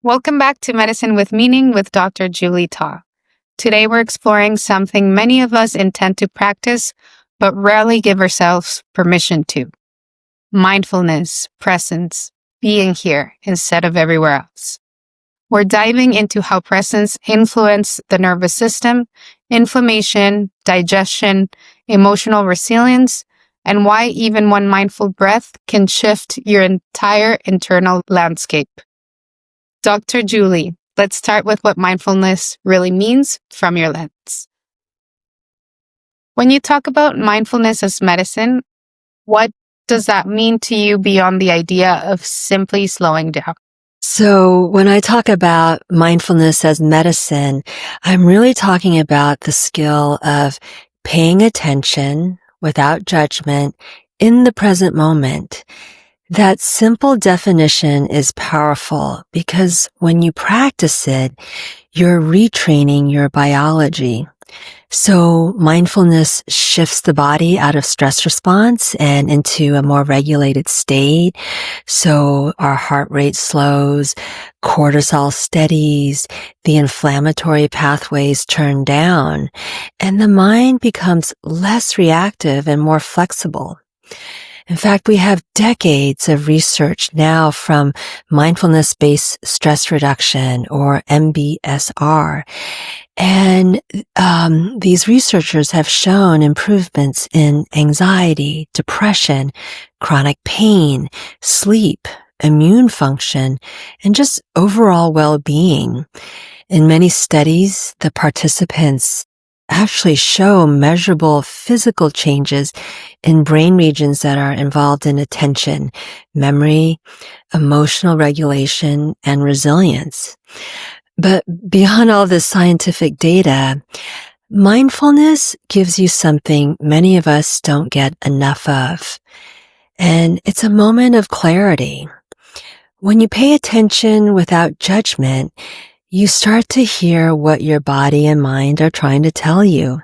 Welcome back to Medicine with Meaning with Dr. Juliet Ta. Today we're exploring something many of us intend to practice, but rarely give ourselves permission to. Mindfulness, presence, being here instead of everywhere else. We're diving into how presence influences the nervous system, inflammation, digestion, emotional resilience, and why even one mindful breath can shift your entire internal landscape. Dr. Julie, let's start with what mindfulness really means from your lens. When you talk about mindfulness as medicine, what does that mean to you beyond the idea of simply slowing down? So when I talk about mindfulness as medicine, I'm really talking about the skill of paying attention without judgment in the present moment. That simple definition is powerful because when you practice it, you're retraining your biology. So mindfulness shifts the body out of stress response and into a more regulated state. So our heart rate slows, cortisol steadies, the inflammatory pathways turn down, and the mind becomes less reactive and more flexible. In fact, we have decades of research now from mindfulness-based stress reduction, or MBSR. And these researchers have shown improvements in anxiety, depression, chronic pain, sleep, immune function, and just overall well-being. In many studies, the participants actually show measurable physical changes in brain regions that are involved in attention, memory, emotional regulation, and resilience. But beyond all this scientific data, mindfulness gives you something many of us don't get enough of. And it's a moment of clarity. When you pay attention without judgment, you start to hear what your body and mind are trying to tell you.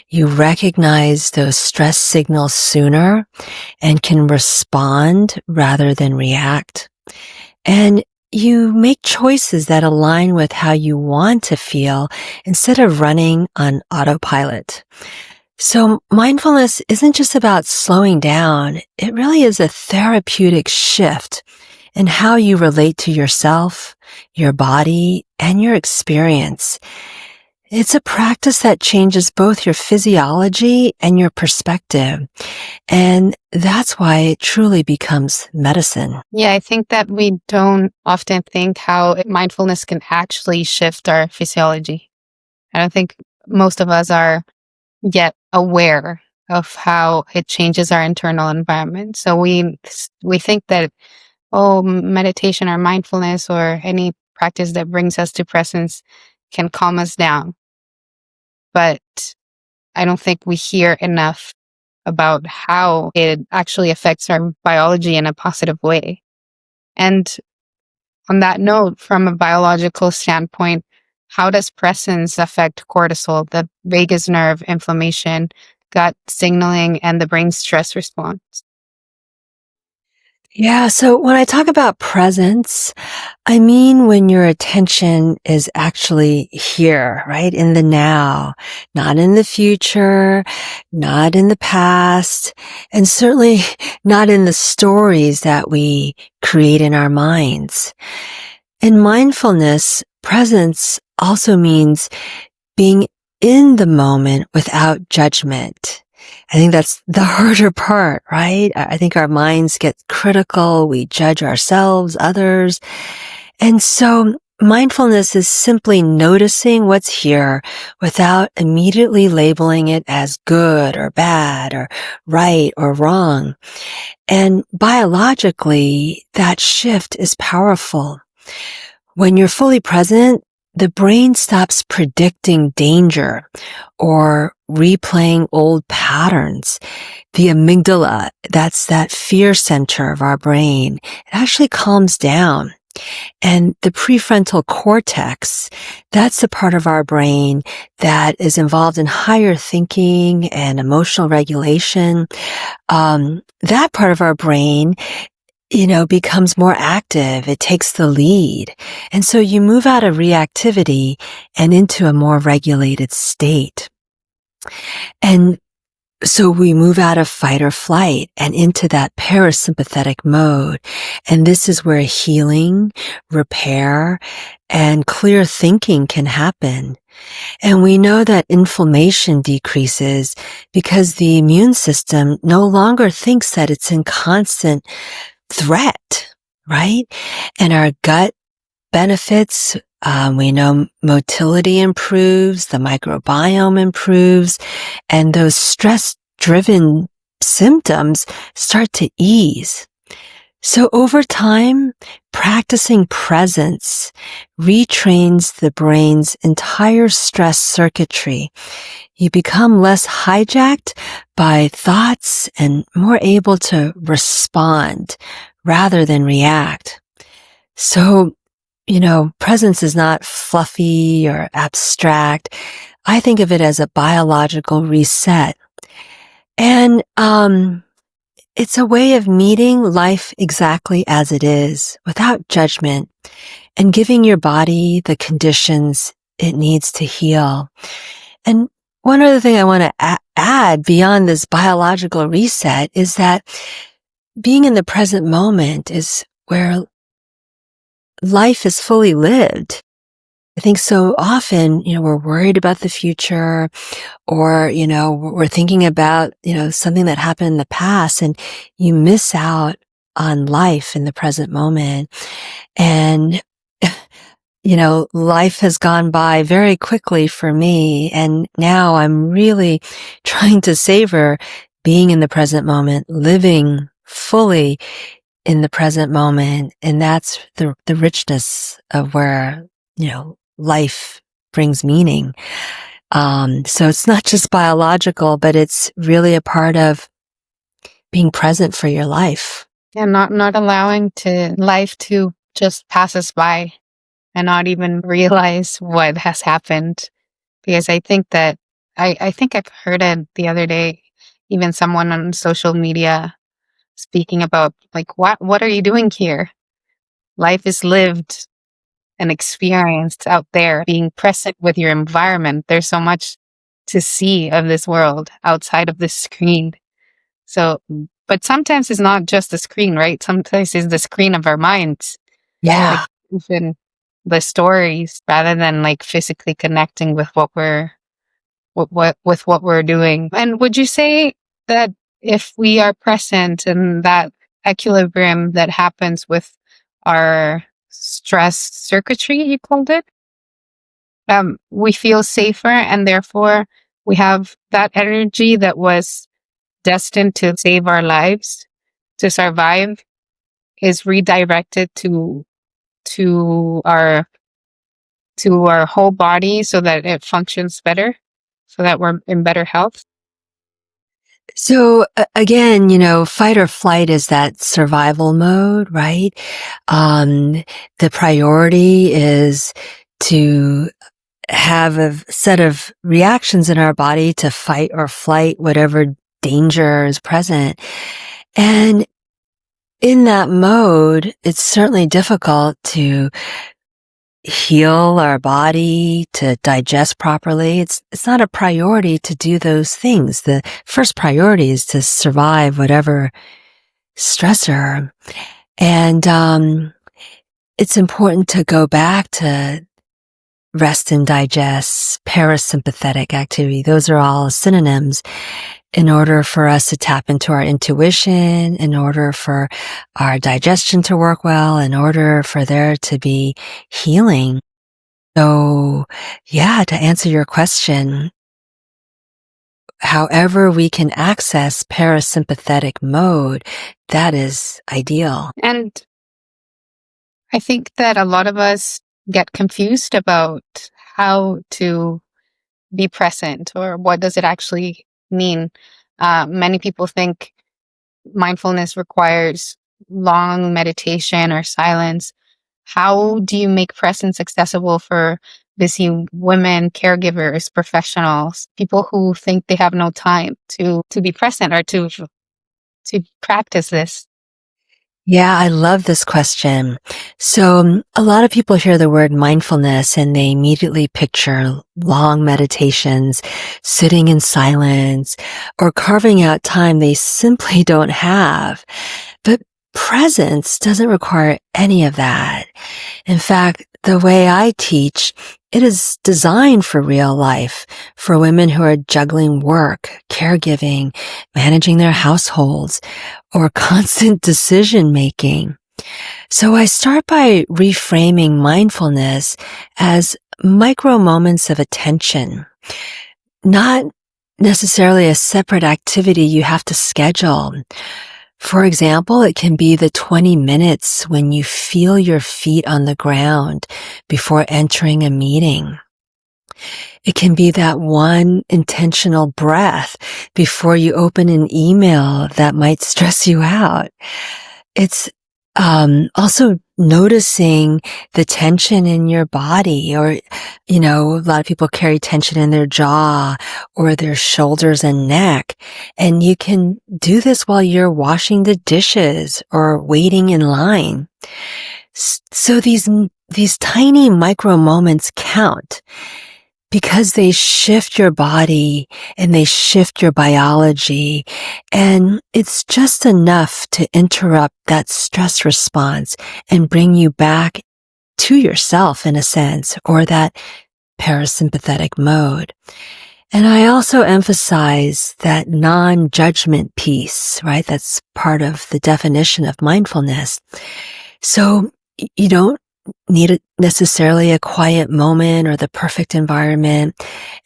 You recognize those stress signals sooner and can respond rather than react. And you make choices that align with how you want to feel instead of running on autopilot. So mindfulness isn't just about slowing down. It really is a therapeutic shift in how you relate to yourself, your body, and your experience. It's a practice that changes both your physiology and your perspective. And that's why it truly becomes medicine. Yeah, I think that we don't often think how mindfulness can actually shift our physiology. I don't think most of us are yet aware of how it changes our internal environment. So we think that, meditation or mindfulness or any practice that brings us to presence can calm us down. But I don't think we hear enough about how it actually affects our biology in a positive way. And on that note, from a biological standpoint, how does presence affect cortisol, the vagus nerve, inflammation, gut signaling, and the brain's stress response? Yeah, so when I talk about presence, I mean when your attention is actually here, right? In the now, not in the future, not in the past, and certainly not in the stories that we create in our minds. In mindfulness, presence also means being in the moment without judgment. I think that's the harder part, right? I think our minds get critical. We judge ourselves, others. And so mindfulness is simply noticing what's here without immediately labeling it as good or bad or right or wrong. And biologically, that shift is powerful. When you're fully present, the brain stops predicting danger or replaying old patterns. The amygdala, that's that fear center of our brain, it actually calms down. And the prefrontal cortex, that's the part of our brain that is involved in higher thinking and emotional regulation. That part of our brain becomes more active. It takes the lead. And so you move out of reactivity and into a more regulated state. And so we move out of fight or flight and into that parasympathetic mode. And this is where healing, repair, and clear thinking can happen. And we know that inflammation decreases because the immune system no longer thinks that it's in constant threat, right? And our gut benefits. We know motility improves, the microbiome improves, and those stress-driven symptoms start to ease. So over time, practicing presence retrains the brain's entire stress circuitry. You become less hijacked by thoughts and more able to respond rather than react. So, presence is not fluffy or abstract. I think of it as a biological reset. And, it's a way of meeting life exactly as it is, without judgment, and giving your body the conditions it needs to heal. And one other thing I want to add beyond this biological reset is that being in the present moment is where life is fully lived. I think so often, we're worried about the future, or, we're thinking about, something that happened in the past, and you miss out on life in the present moment. And, life has gone by very quickly for me. And now I'm really trying to savor being in the present moment, living fully in the present moment. And that's the richness of where, life brings meaning. So it's not just biological, but it's really a part of being present for your life. And not allowing life to just pass us by and not even realize what has happened. Because I think that I think I've heard it the other day, even someone on social media speaking about, like, what are you doing here? Life is lived and experienced out there, being present with your environment. There's so much to see of this world outside of the screen. So, but sometimes it's not just the screen, right? Sometimes it's the screen of our minds. Yeah. Like, even the stories, rather than like physically connecting with what we're doing. And would you say that if we are present in that equilibrium that happens with our stress circuitry, you called it, we feel safer, and therefore we have that energy that was destined to save our lives, to survive, is redirected to our whole body so that it functions better, so that we're in better health? So again, fight or flight is that survival mode, right? The priority is to have a set of reactions in our body to fight or flight whatever danger is present. And in that mode, it's certainly difficult to heal our body, to digest properly. It's not a priority to do those things. The first priority is to survive whatever stressor. And it's important to go back to rest and digest, parasympathetic activity. Those are all synonyms in order for us to tap into our intuition, in order for our digestion to work well, in order for there to be healing. So, yeah, to answer your question, however we can access parasympathetic mode, that is ideal. And I think that a lot of us get confused about how to be present, or what does it actually mean. Many people think mindfulness requires long meditation or silence. How do you make presence accessible for busy women, caregivers, professionals, people who think they have no time to be present or to practice this? Yeah, I love this question. So, a lot of people hear the word mindfulness and they immediately picture long meditations, sitting in silence, or carving out time they simply don't have. But presence doesn't require any of that. In fact, the way I teach, it is designed for real life, for women who are juggling work, caregiving, managing their households, or constant decision making. So I start by reframing mindfulness as micro moments of attention, not necessarily a separate activity you have to schedule. For example, it can be the 20 minutes when you feel your feet on the ground before entering a meeting. It can be that one intentional breath before you open an email that might stress you out. It's also noticing the tension in your body, or, a lot of people carry tension in their jaw or their shoulders and neck. And you can do this while you're washing the dishes or waiting in line. So these tiny micro moments count because they shift your body and they shift your biology. And it's just enough to interrupt that stress response and bring you back to yourself in a sense, or that parasympathetic mode. And I also emphasize that non-judgment piece, right? That's part of the definition of mindfulness. So you don't need necessarily a quiet moment or the perfect environment,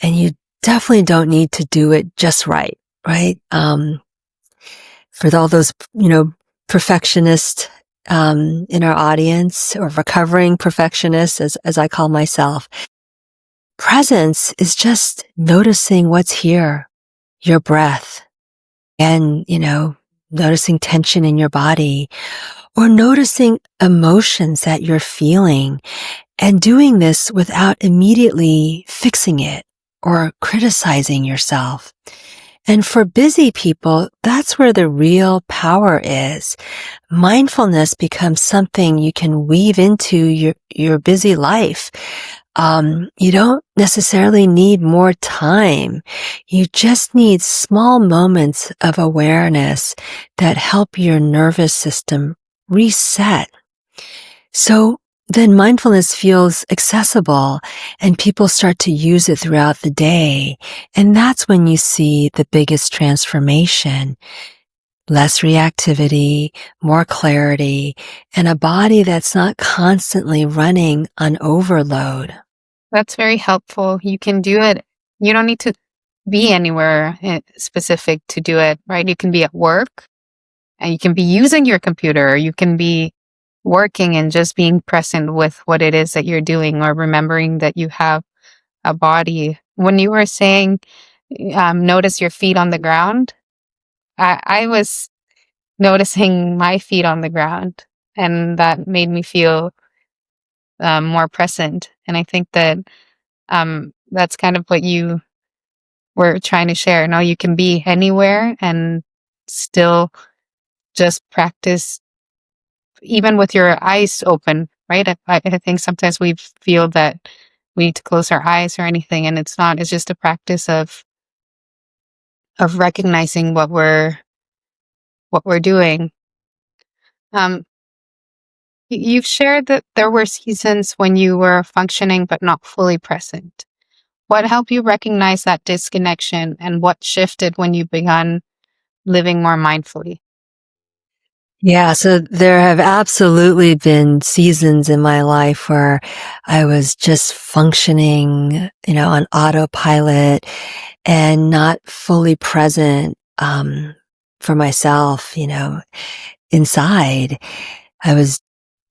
and you definitely don't need to do it just right, right? For all those, perfectionists in our audience, or recovering perfectionists, as I call myself, presence is just noticing what's here, your breath, and, noticing tension in your body, or noticing emotions that you're feeling, and doing this without immediately fixing it or criticizing yourself. And for busy people, that's where the real power is. Mindfulness becomes something you can weave into your busy life. You don't necessarily need more time. You just need small moments of awareness that help your nervous system reset. So then mindfulness feels accessible and people start to use it throughout the day. And that's when you see the biggest transformation. Less reactivity, more clarity, and a body that's not constantly running on overload. That's very helpful. You can do it. You don't need to be anywhere specific to do it, right? You can be at work and you can be using your computer, or you can be working and just being present with what it is that you're doing, or remembering that you have a body. When you were saying, notice your feet on the ground, I was noticing my feet on the ground, and that made me feel more present. And I think that that's kind of what you were trying to share. No, you can be anywhere and still just practice, even with your eyes open, right? I think sometimes we feel that we need to close our eyes or anything, and it's not. It's just a practice of recognizing what we're doing. Um, you've shared that there were seasons when you were functioning but not fully present. What helped you recognize that disconnection, and what shifted when you began living more mindfully? Yeah, so there have absolutely been seasons in my life where I was just functioning, on autopilot and not fully present, for myself, inside. I was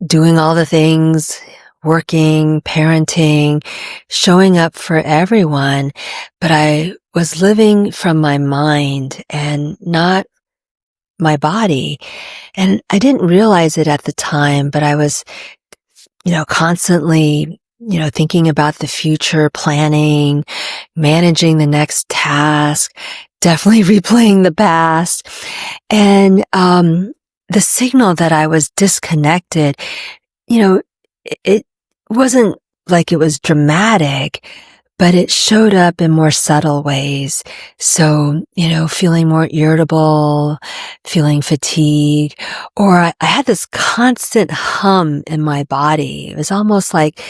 doing all the things, working, parenting, showing up for everyone, but I was living from my mind and not my body. And I didn't realize it at the time, but I was, constantly, thinking about the future, planning, managing the next task, definitely replaying the past. And, the signal that I was disconnected, it wasn't like it was dramatic, but it showed up in more subtle ways. So, feeling more irritable, feeling fatigue, or I had this constant hum in my body. It was almost like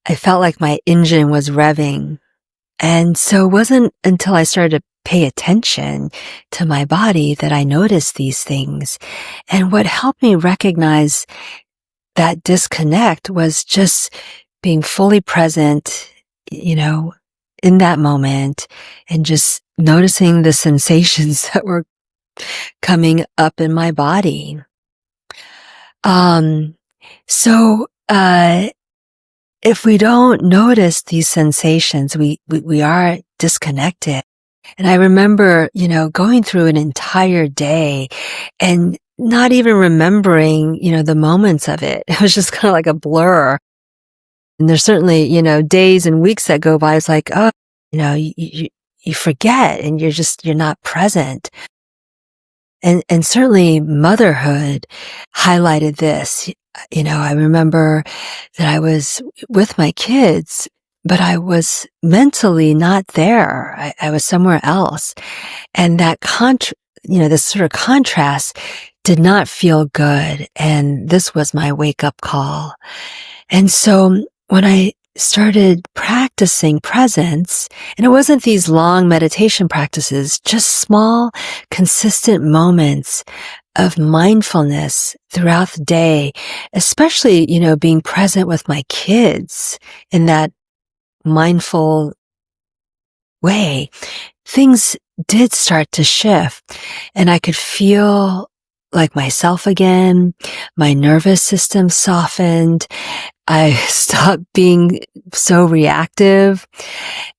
I felt like my engine was revving. And so it wasn't until I started to pay attention to my body that I noticed these things. And what helped me recognize that disconnect was just being fully present, in that moment, and just noticing the sensations that were coming up in my body. So, if we don't notice these sensations, we are disconnected. And I remember, going through an entire day and not even remembering, the moments of it. It was just kind of like a blur. And there's certainly, days and weeks that go by. It's like, oh, you forget and you're not present. And certainly motherhood highlighted this. I remember that I was with my kids, but I was mentally not there. I was somewhere else. And that this sort of contrast did not feel good. And this was my wake up call. And so when I started practicing presence, and it wasn't these long meditation practices, just small, consistent moments of mindfulness throughout the day, especially, being present with my kids in that mindful way, things did start to shift, and I could feel like myself again. My nervous system softened. I stopped being so reactive,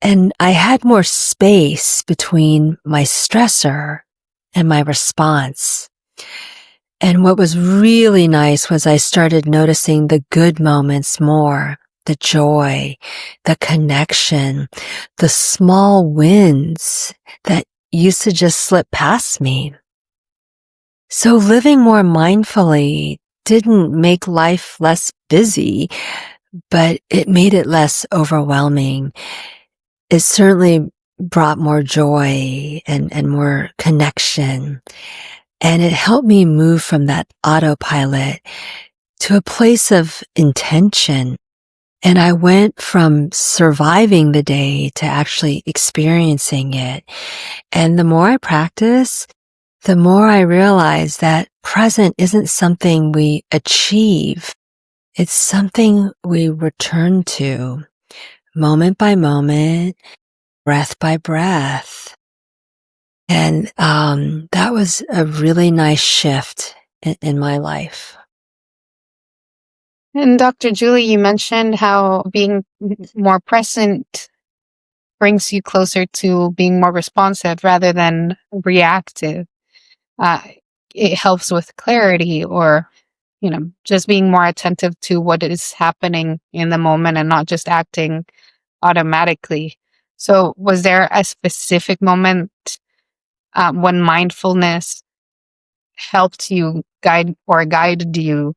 and I had more space between my stressor and my response. And what was really nice was I started noticing the good moments more, the joy, the connection, the small wins that used to just slip past me. So living more mindfully didn't make life less busy, but it made it less overwhelming. It certainly brought more joy and more connection. And it helped me move from that autopilot to a place of intention. And I went from surviving the day to actually experiencing it. And the more I practice, the more I realize that present isn't something we achieve. It's something we return to moment by moment, breath by breath. And that was a really nice shift in my life. And Dr. Julie, you mentioned how being more present brings you closer to being more responsive rather than reactive. It helps with clarity, or just being more attentive to what is happening in the moment and not just acting automatically. So was there a specific moment when mindfulness helped you guided you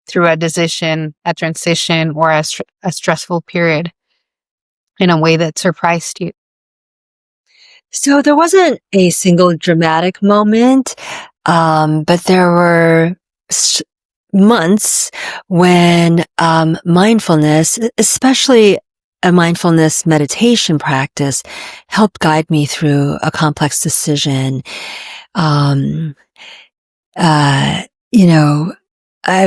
through a decision, a transition, or a stressful period in a way that surprised you? So there wasn't a single dramatic moment, but there were months when mindfulness, especially a mindfulness meditation practice, helped guide me through a complex decision. I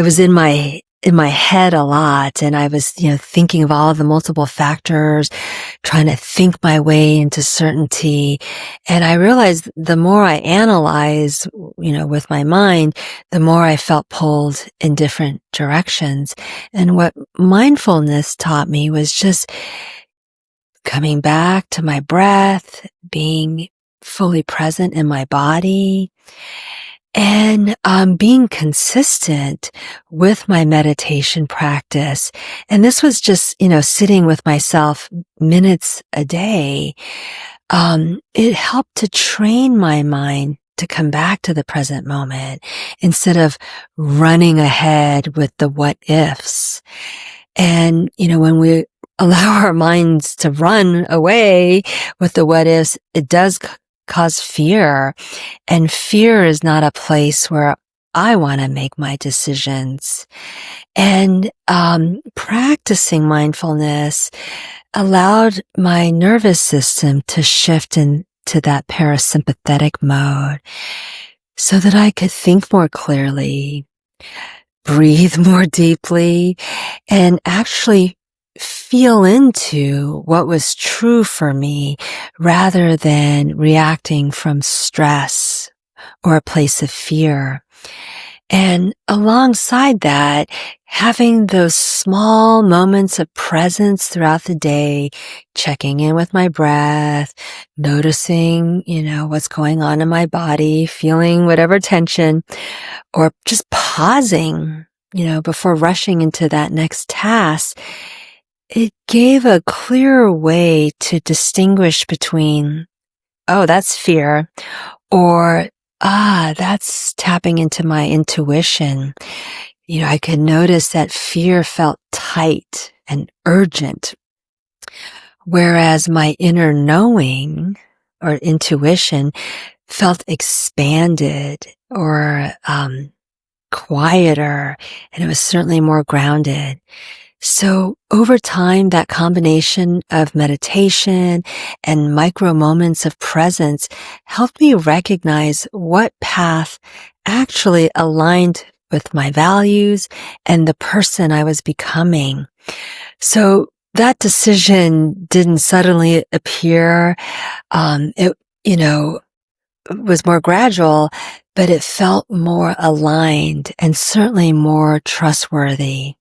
was in my head a lot, and I was, thinking of all of the multiple factors, trying to think my way into certainty. And I realized the more I analyzed, with my mind, the more I felt pulled in different directions. And what mindfulness taught me was just coming back to my breath, being fully present in my body, and being consistent with my meditation practice. And this was just, sitting with myself minutes a day. It helped to train my mind to come back to the present moment instead of running ahead with the what ifs. And, when we allow our minds to run away with the what ifs, it does cause fear. And fear is not a place where I want to make my decisions. And practicing mindfulness allowed my nervous system to shift into that parasympathetic mode so that I could think more clearly, breathe more deeply, and actually feel into what was true for me rather than reacting from stress or a place of fear. And alongside that, having those small moments of presence throughout the day, checking in with my breath, noticing, what's going on in my body, feeling whatever tension, or just pausing, before rushing into that next task, it gave a clearer way to distinguish between, oh, that's fear, or that's tapping into my intuition. I could notice that fear felt tight and urgent, whereas my inner knowing or intuition felt expanded or quieter, and it was certainly more grounded. So over time, that combination of meditation and micro moments of presence helped me recognize what path actually aligned with my values and the person I was becoming. So that decision didn't suddenly appear. It was more gradual, but it felt more aligned and certainly more trustworthy.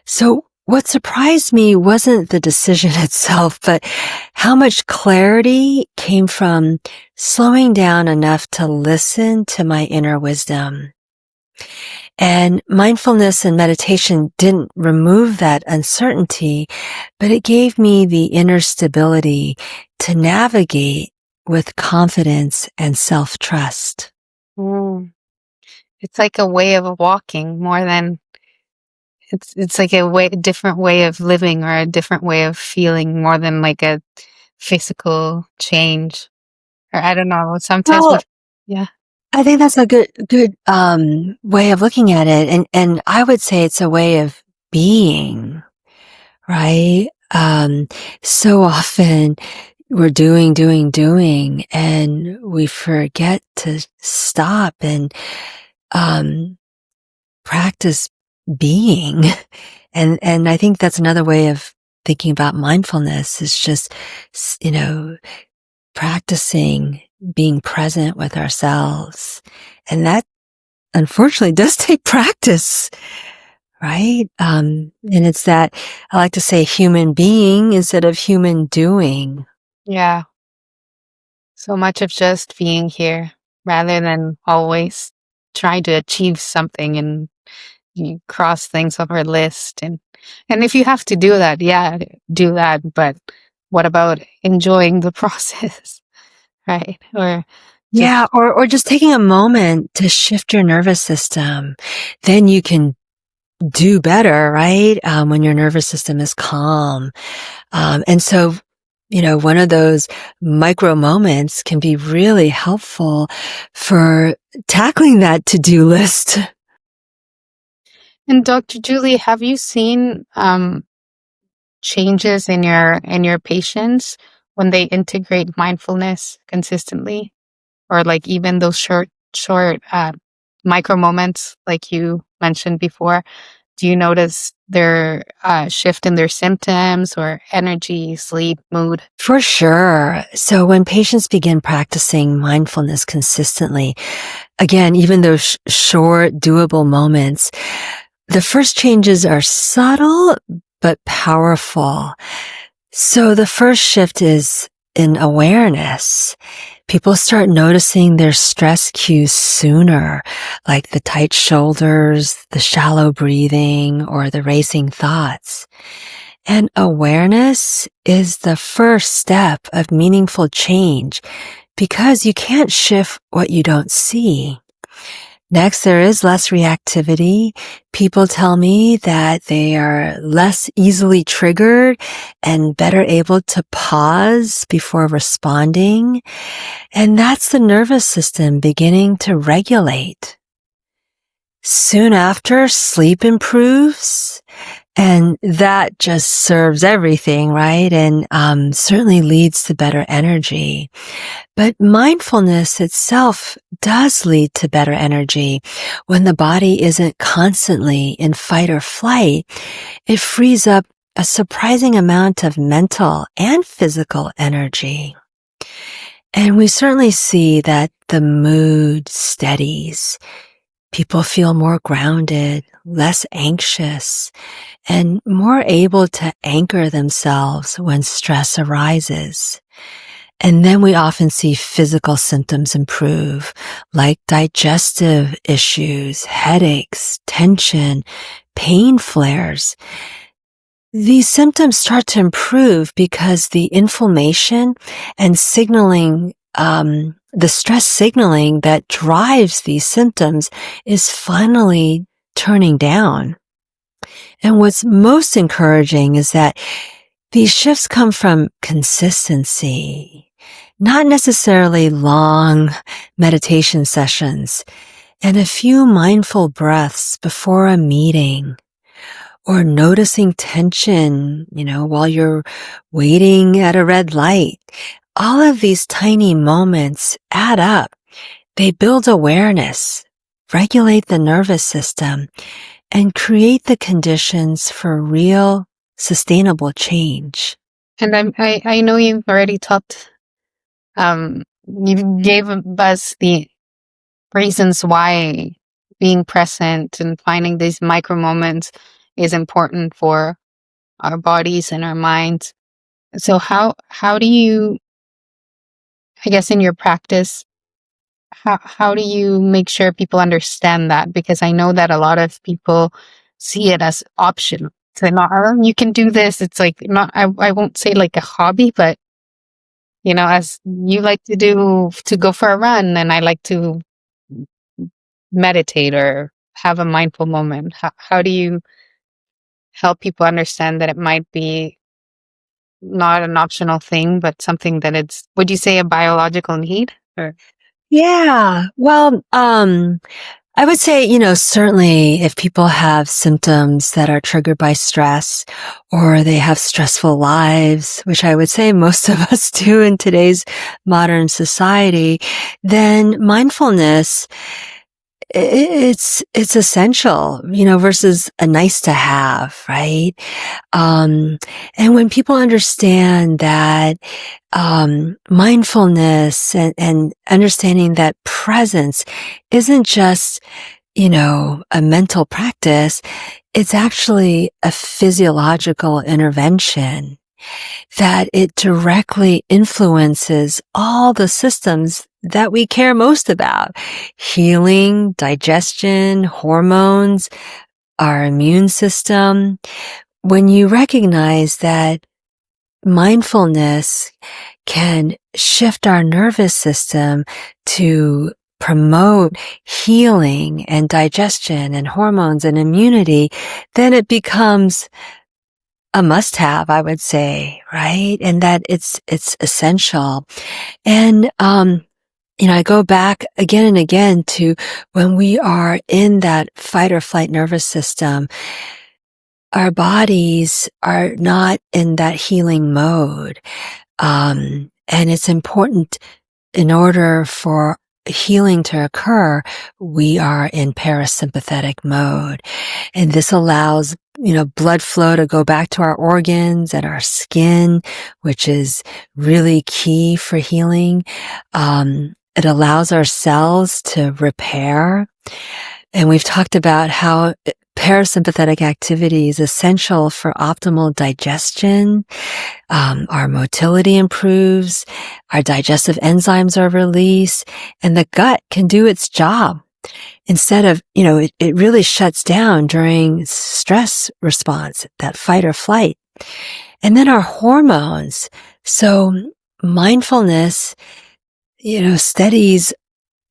So what surprised me wasn't the decision itself, but how much clarity came from slowing down enough to listen to my inner wisdom. And mindfulness and meditation didn't remove that uncertainty, but it gave me the inner stability to navigate with confidence and self-trust. It's like a way of walking more than it's like a different way of living or a different way of feeling more than like a physical change. Or I don't know. Sometimes Well, yeah. I think that's a good way of looking at it. And I would say it's a way of being, right? So often we're doing, and we forget to stop and practice being. And I think that's another way of thinking about mindfulness is just, practicing being present with ourselves. And that unfortunately does take practice, right? And it's that I like to say human being instead of human doing. Yeah. So much of just being here rather than always trying to achieve something and you cross things off our list and if you have to do that, yeah, do that. But what about enjoying the process, right? Or just Yeah, or just taking a moment to shift your nervous system. Then you can do better, right? When your nervous system is calm. And so, one of those micro moments can be really helpful for tackling that to-do list. and Dr. Julie, have you seen changes in your patients when they integrate mindfulness consistently? Or like even those short micro moments like you mentioned before, do you notice their shift in their symptoms or energy, sleep, mood? For sure. So when patients begin practicing mindfulness consistently, again, even those short, doable moments, the first changes are subtle but powerful. So the first shift is in awareness. People start noticing their stress cues sooner, like the tight shoulders, the shallow breathing, or the racing thoughts. And awareness is the first step of meaningful change because you can't shift what you don't see. Next, there is less reactivity. People tell me that they are less easily triggered and better able to pause before responding. And that's the nervous system beginning to regulate. Soon after, sleep improves, and that just serves everything, right? And certainly leads to better energy. But mindfulness itself does lead to better energy. When the body isn't constantly in fight or flight, it frees up a surprising amount of mental and physical energy. And we certainly see that the mood steadies. People feel more grounded, less anxious, and more able to anchor themselves when stress arises. And then we often see physical symptoms improve, like digestive issues, headaches, tension, pain flares. These symptoms start to improve because the inflammation and signaling, the stress signaling that drives these symptoms is finally turning down. And what's most encouraging is that these shifts come from consistency, not necessarily long meditation sessions, and a few mindful breaths before a meeting, or noticing tension, while you're waiting at a red light. All of these tiny moments add up. They build awareness, regulate the nervous system, and create the conditions for real, sustainable change. And I know you've already talked, you gave us the reasons why being present and finding these micro moments is important for our bodies and our minds. So how do you, I guess in your practice, how do you make sure people understand that? Because I know that a lot of people see it as optional. So not, "Oh, you can do this." It's like not, I won't say like a hobby, but as you like to go for a run, and I like to meditate or have a mindful moment. How do you help people understand that it might be not an optional thing, but something that it's, would you say, a biological need? Or Yeah. Well, I would say, certainly if people have symptoms that are triggered by stress, or they have stressful lives, which I would say most of us do in today's modern society, then mindfulness, it's essential, versus a nice to have, right? And when people understand that, mindfulness and understanding that presence isn't just, a mental practice, it's actually a physiological intervention, that it directly influences all the systems that we care most about: healing, digestion, hormones, our immune system. When you recognize that mindfulness can shift our nervous system to promote healing and digestion and hormones and immunity, then it becomes a must-have, I would say, right? And that it's essential. And I go back again and again to when we are in that fight or flight nervous system, our bodies are not in that healing mode. And it's important, in order for healing to occur, we are in parasympathetic mode. And this allows, blood flow to go back to our organs and our skin, which is really key for healing. It allows our cells to repair. And we've talked about how parasympathetic activity is essential for optimal digestion. Our motility improves, our digestive enzymes are released, and the gut can do its job. Instead of, it really shuts down during stress response, that fight or flight. And then our hormones. So mindfulness, studies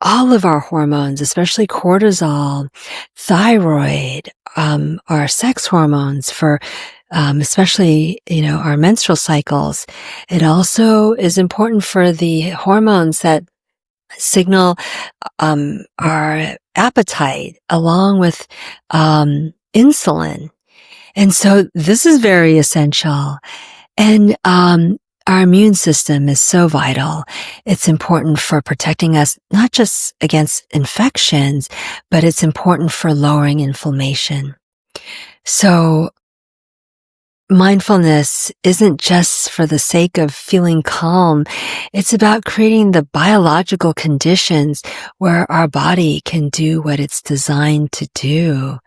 all of our hormones, especially cortisol, thyroid, our sex hormones for, especially, our menstrual cycles. It also is important for the hormones that signal, our appetite along with, insulin. And so this is very essential. And, our immune system is so vital. It's important for protecting us, not just against infections, but it's important for lowering inflammation. So mindfulness isn't just for the sake of feeling calm. It's about creating the biological conditions where our body can do what it's designed to do.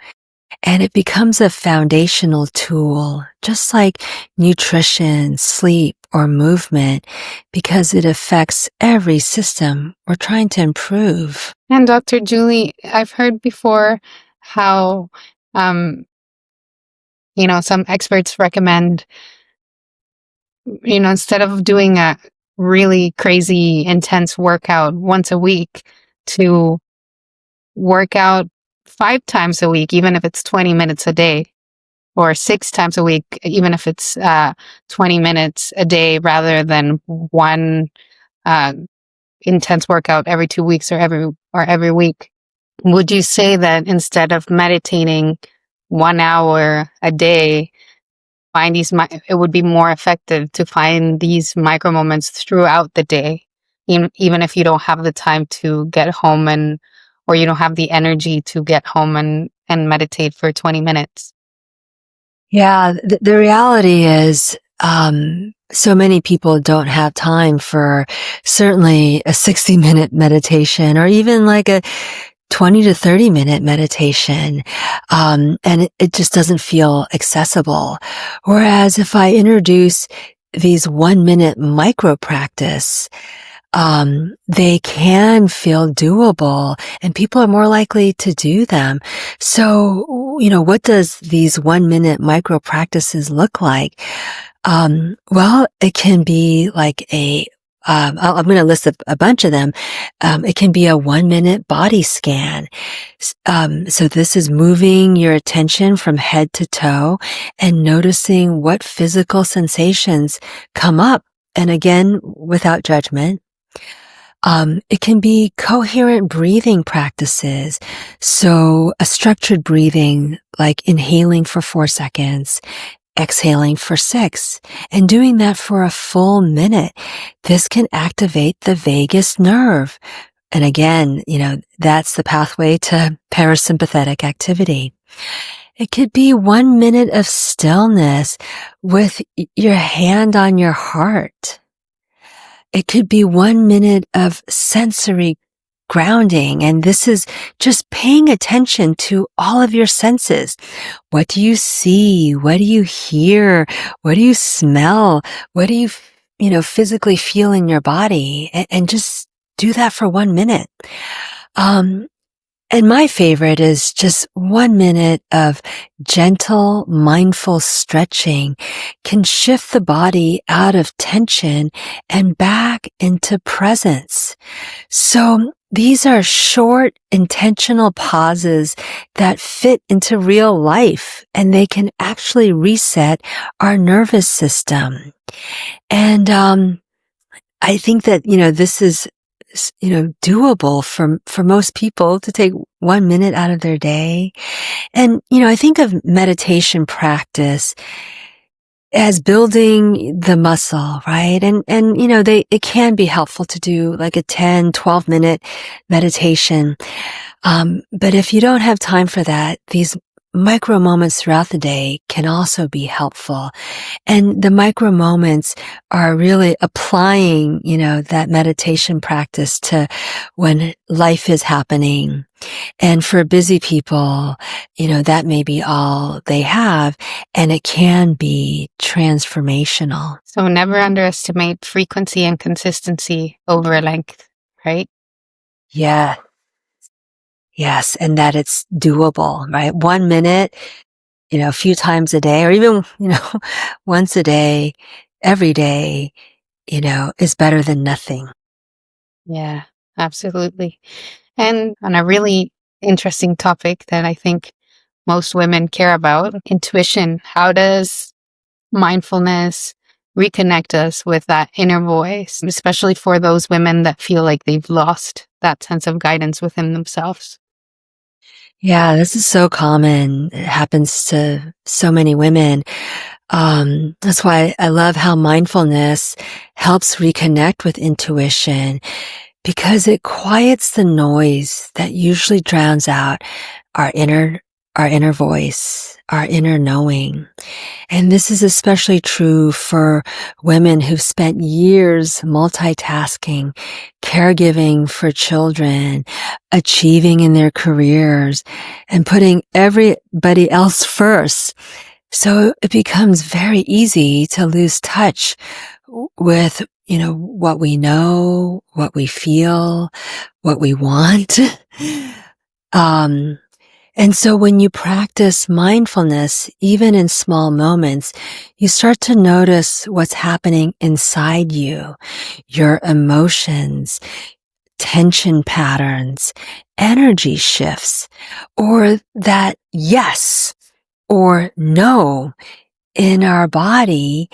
And it becomes a foundational tool, just like nutrition, sleep, or movement, because it affects every system we're trying to improve. And Dr. Julie, I've heard before how, some experts recommend, instead of doing a really crazy, intense workout once a week, to work out 5 times a week, even if it's 20 minutes a day, or 6 times a week, even if it's 20 minutes a day, rather than one uh, intense workout every 2 weeks or every week. Would you say that instead of meditating 1 hour a day, it would be more effective to find these micro moments throughout the day, even if you don't have the time to get home or you don't have the energy to get home and meditate for 20 minutes? Yeah, the reality is, so many people don't have time for certainly a 60-minute meditation or even like a 20 to 30-minute meditation. And it just doesn't feel accessible. Whereas if I introduce these 1-minute micro practice, they can feel doable and people are more likely to do them. So, what does these 1-minute micro practices look like? Well, it can be like I'm going to list a bunch of them. It can be a 1-minute body scan. So this is moving your attention from head to toe and noticing what physical sensations come up. And again, without judgment. It can be coherent breathing practices. So a structured breathing, like inhaling for 4 seconds, exhaling for 6, and doing that for a full minute. This can activate the vagus nerve. And again, that's the pathway to parasympathetic activity. It could be 1 minute of stillness with your hand on your heart. It could be 1 minute of sensory grounding. And this is just paying attention to all of your senses. What do you see? What do you hear? What do you smell? What do you, physically feel in your body? And just do that for 1 minute. And my favorite is just 1 minute of gentle, mindful stretching can shift the body out of tension and back into presence. So these are short, intentional pauses that fit into real life, and they can actually reset our nervous system. And I think that, this is doable for most people to take 1 minute out of their day. And, I think of meditation practice as building the muscle, right? And, it can be helpful to do like a 10, 12-minute meditation. But if you don't have time for that, these micro moments throughout the day can also be helpful. And the micro moments are really applying, that meditation practice to when life is happening. And for busy people, that may be all they have, and it can be transformational. So never underestimate frequency and consistency over length, right? Yeah. Yes. And that it's doable, right? 1 minute, a few times a day, or even, once a day, every day, is better than nothing. Yeah, absolutely. And on a really interesting topic that I think most women care about, intuition. How does mindfulness reconnect us with that inner voice, especially for those women that feel like they've lost that sense of guidance within themselves? Yeah, this is so common. It happens to so many women. That's why I love how mindfulness helps reconnect with intuition because it quiets the noise that usually drowns out our inner, our inner voice, our inner knowing. And this is especially true for women who've spent years multitasking, caregiving for children, achieving in their careers, and putting everybody else first. So it becomes very easy to lose touch with, what we know, what we feel, what we want. Um, and so when you practice mindfulness, even in small moments, you start to notice what's happening inside you, your emotions, tension patterns, energy shifts, or that yes or no in our body,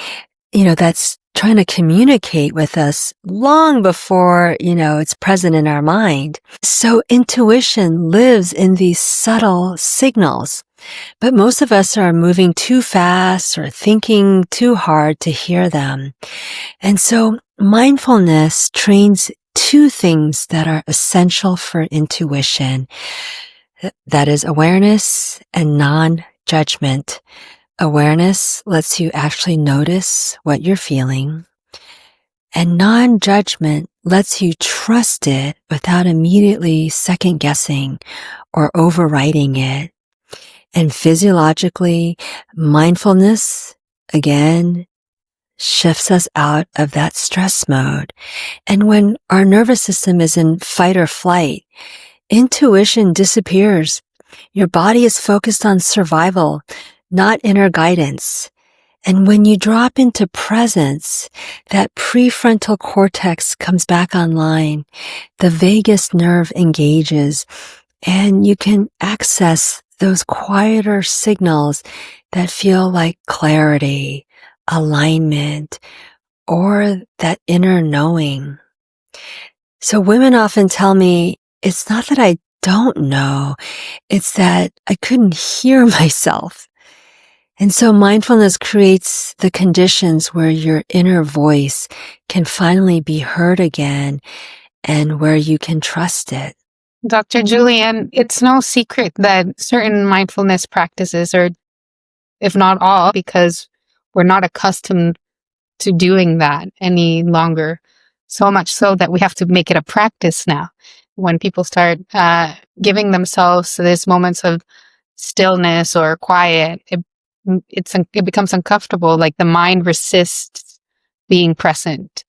that's trying to communicate with us long before, it's present in our mind. So intuition lives in these subtle signals, but most of us are moving too fast or thinking too hard to hear them. And so mindfulness trains two things that are essential for intuition. That is awareness and non-judgment. Awareness lets you actually notice what you're feeling, and non-judgment lets you trust it without immediately second guessing or overriding it. And physiologically, mindfulness, again, shifts us out of that stress mode. And when our nervous system is in fight or flight, intuition disappears. Your body is focused on survival, not inner guidance. And when you drop into presence, that prefrontal cortex comes back online. The vagus nerve engages, and you can access those quieter signals that feel like clarity, alignment, or that inner knowing. So women often tell me, it's not that I don't know, it's that I couldn't hear myself. And so mindfulness creates the conditions where your inner voice can finally be heard again and where you can trust it. Dr. Julian, it's no secret that certain mindfulness practices, or if not all, because we're not accustomed to doing that any longer. So much so that we have to make it a practice now. When people start giving themselves these moments of stillness or quiet, it becomes uncomfortable. Like the mind resists being present.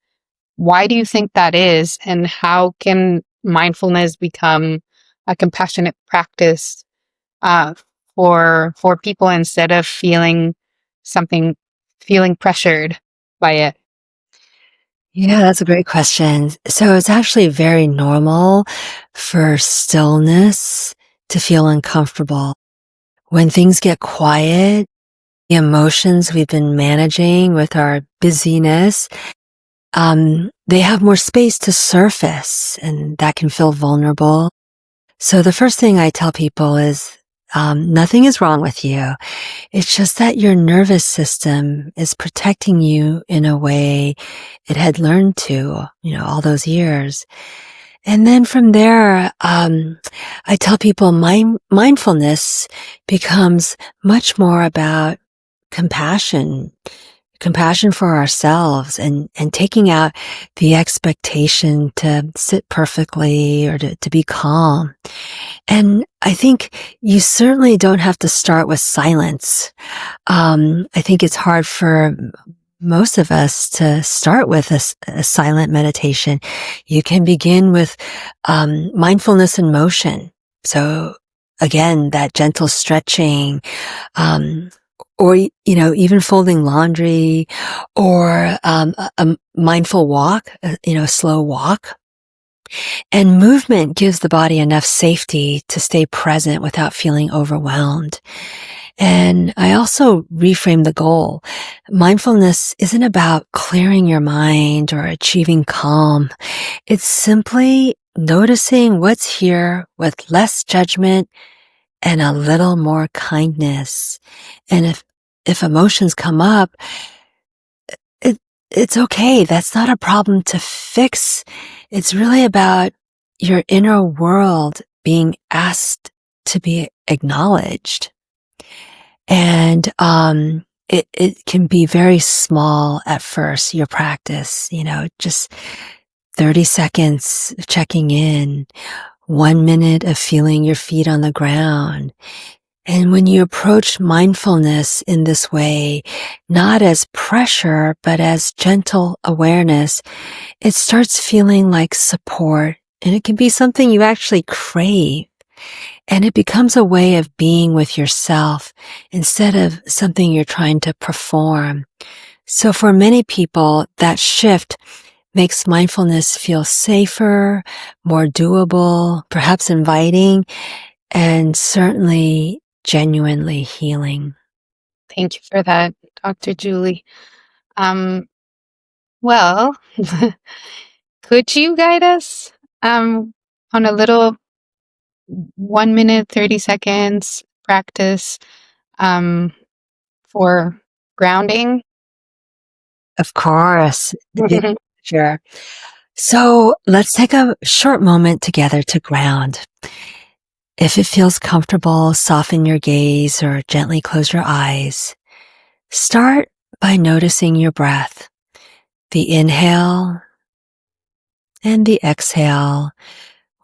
Why do you think that is, and how can mindfulness become a compassionate practice uh, for people instead of something feeling pressured by it? Yeah, that's a great question. So it's actually very normal for stillness to feel uncomfortable. When things get quiet, the emotions we've been managing with our busyness, they have more space to surface, and that can feel vulnerable. So the first thing I tell people is, nothing is wrong with you. It's just that your nervous system is protecting you in a way it had learned to, all those years. And then from there, I tell people mindfulness becomes much more about compassion, compassion for ourselves, and taking out the expectation to sit perfectly or to be calm. And I think you certainly don't have to start with silence. I think it's hard for most of us to start with a silent meditation. You can begin with mindfulness in motion. So again, that gentle stretching, or even folding laundry, or a mindful walk, a slow walk. And movement gives the body enough safety to stay present without feeling overwhelmed. And I also reframe the goal. Mindfulness isn't about clearing your mind or achieving calm. It's simply noticing what's here with less judgment and a little more kindness. And if emotions come up, it's okay. That's not a problem to fix. It's really about your inner world being asked to be acknowledged. And it can be very small at first, your practice, just 30 seconds of checking in, 1 minute of feeling your feet on the ground. And when you approach mindfulness in this way, not as pressure, but as gentle awareness, it starts feeling like support, and it can be something you actually crave. And it becomes a way of being with yourself instead of something you're trying to perform. So for many people, that shift makes mindfulness feel safer, more doable, perhaps inviting, and certainly genuinely healing. Thank you for that, Dr. Julie. Well, could you guide us on a little 1 minute, 30 seconds practice for grounding? Of course. Sure. So let's take a short moment together to ground. If it feels comfortable, soften your gaze or gently close your eyes. Start by noticing your breath, the inhale and the exhale,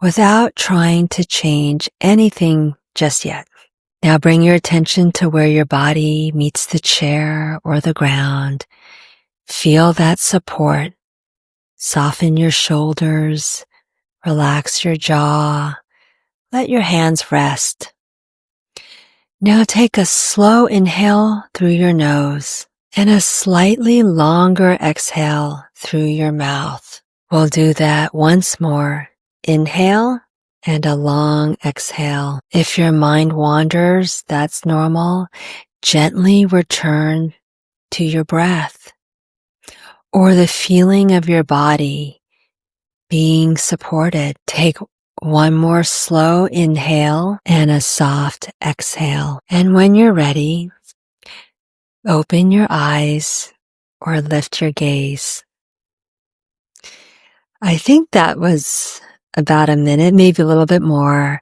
without trying to change anything just yet. Now bring your attention to where your body meets the chair or the ground. Feel that support. Soften your shoulders, relax your jaw, let your hands rest. Now take a slow inhale through your nose and a slightly longer exhale through your mouth. We'll do that once more. Inhale and a long exhale. If your mind wanders, that's normal. Gently return to your breath or the feeling of your body being supported. Take one more slow inhale and a soft exhale. And when you're ready, open your eyes or lift your gaze. I think that was about a minute, maybe a little bit more.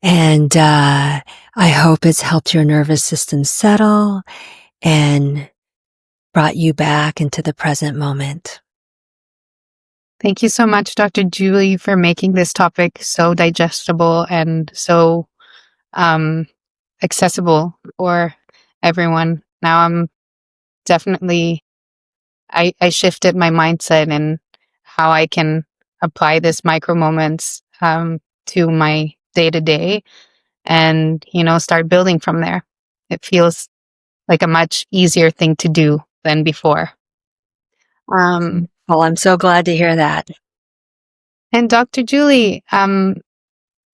And I hope it's helped your nervous system settle and brought you back into the present moment. Thank you so much, Dr. Julie, for making this topic so digestible and so accessible for everyone. Now I'm definitely, I shifted my mindset and how I can apply this micro moments to my day to day and, start building from there. It feels like a much easier thing to do than before. Well, I'm so glad to hear that. And Dr. Julie,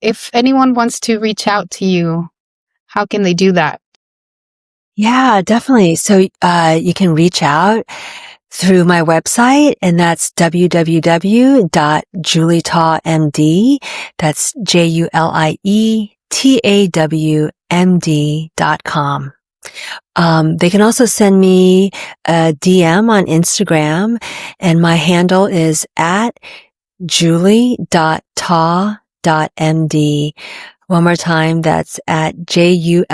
if anyone wants to reach out to you, how can they do that? Yeah, definitely. So you can reach out through my website, and that's www.julietamd. That's JulietTawmd.com. They can also send me a DM on Instagram, and my handle is at julie.ta.md. One more time, that's at julie.taw.md.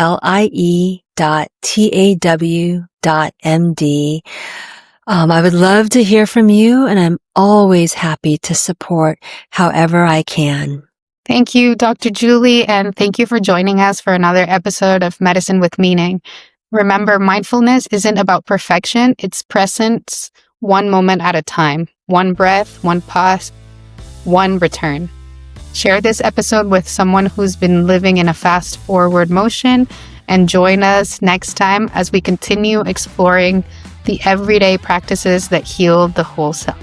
I would love to hear from you, and I'm always happy to support however I can. Thank you, Dr. Julie, and thank you for joining us for another episode of Medicine with Meaning. Remember, mindfulness isn't about perfection, it's presence, one moment at a time, one breath, one pause, one return. Share this episode with someone who's been living in a fast forward motion, and join us next time as we continue exploring the everyday practices that heal the whole self.